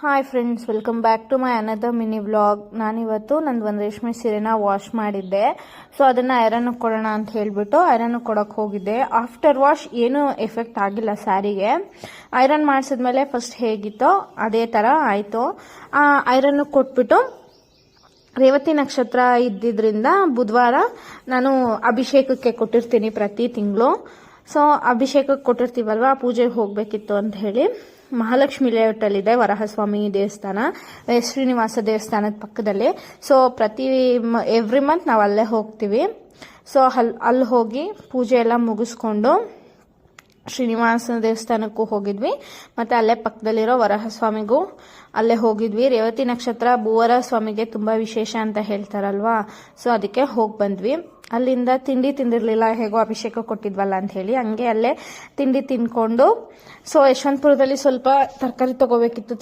Hi friends, welcome back to my another mini vlog. ನಾನಿವತ್ತು ನಂದು ಒಂದು ರೇಷ್ಮೆ ಸೀರೆನ ವಾಶ್ ಮಾಡಿದ್ದೆ. ಸೊ ಅದನ್ನು ಐರನ್ ಕೊಡೋಣ ಅಂತ ಹೇಳಿಬಿಟ್ಟು ಐರನ್ ಕೊಡೋಕೆ ಹೋಗಿದ್ದೆ. ಆಫ್ಟರ್ ವಾಶ್ ಏನೂ ಎಫೆಕ್ಟ್ ಆಗಿಲ್ಲ ಸ್ಯಾರಿಗೆ. ಐರನ್ ಮಾಡಿಸಿದ್ಮೇಲೆ ಫಸ್ಟ್ ಹೇಗಿತ್ತೋ ಅದೇ ಥರ ಆಯಿತು. ಐರನ್ ಕೊಟ್ಬಿಟ್ಟು ರೇವತಿ ನಕ್ಷತ್ರ ಇದ್ದಿದ್ದರಿಂದ ಬುಧವಾರ ನಾನು ಅಭಿಷೇಕಕ್ಕೆ ಕೊಟ್ಟಿರ್ತೀನಿ ಪ್ರತಿ ತಿಂಗಳು. ಸೊ ಅಭಿಷೇಕಕ್ಕೆ ಕೊಟ್ಟಿರ್ತೀವಲ್ವ, ಪೂಜೆಗೆ ಹೋಗಬೇಕಿತ್ತು ಅಂತ ಹೇಳಿ ಮಹಾಲಕ್ಷ್ಮಿ ಲೇಔಟಲ್ಲಿದೆ ವರಹಸ್ವಾಮಿ ದೇವಸ್ಥಾನ, ಶ್ರೀನಿವಾಸ ದೇವಸ್ಥಾನದ ಪಕ್ಕದಲ್ಲಿ. ಸೊ ಎವ್ರಿ ಮಂತ್ ನಾವು ಅಲ್ಲೇ ಹೋಗ್ತೀವಿ. ಸೊ ಅಲ್ಲಿ ಹೋಗಿ ಪೂಜೆ ಎಲ್ಲ ಮುಗಿಸ್ಕೊಂಡು ಶ್ರೀನಿವಾಸ ದೇವಸ್ಥಾನಕ್ಕೂ ಹೋಗಿದ್ವಿ, ಮತ್ತು ಅಲ್ಲೇ ಪಕ್ಕದಲ್ಲಿರೋ ವರಹಸ್ವಾಮಿಗೂ ಅಲ್ಲೇ ಹೋಗಿದ್ವಿ. ರೇವತಿ ನಕ್ಷತ್ರ ಭೂವರ ಸ್ವಾಮಿಗೆ ತುಂಬ ವಿಶೇಷ ಅಂತ ಹೇಳ್ತಾರಲ್ವಾ, ಸೊ ಅದಕ್ಕೆ ಹೋಗಿ ಬಂದ್ವಿ. ಅಲ್ಲಿಂದ ತಿಂಡಿ ತಿಂದಿರಲಿಲ್ಲ, ಹೇಗೋ ಅಭಿಷೇಕ ಕೊಟ್ಟಿದ್ವಲ್ಲ ಅಂತ ಹೇಳಿ ಹಂಗೆ ಅಲ್ಲೇ ತಿಂಡಿ ತಿನ್ಕೊಂಡು, ಸೊ ಯಶವಂತಪುರದಲ್ಲಿ ಸ್ವಲ್ಪ ತರಕಾರಿ ತಗೋಬೇಕಿತ್ತು,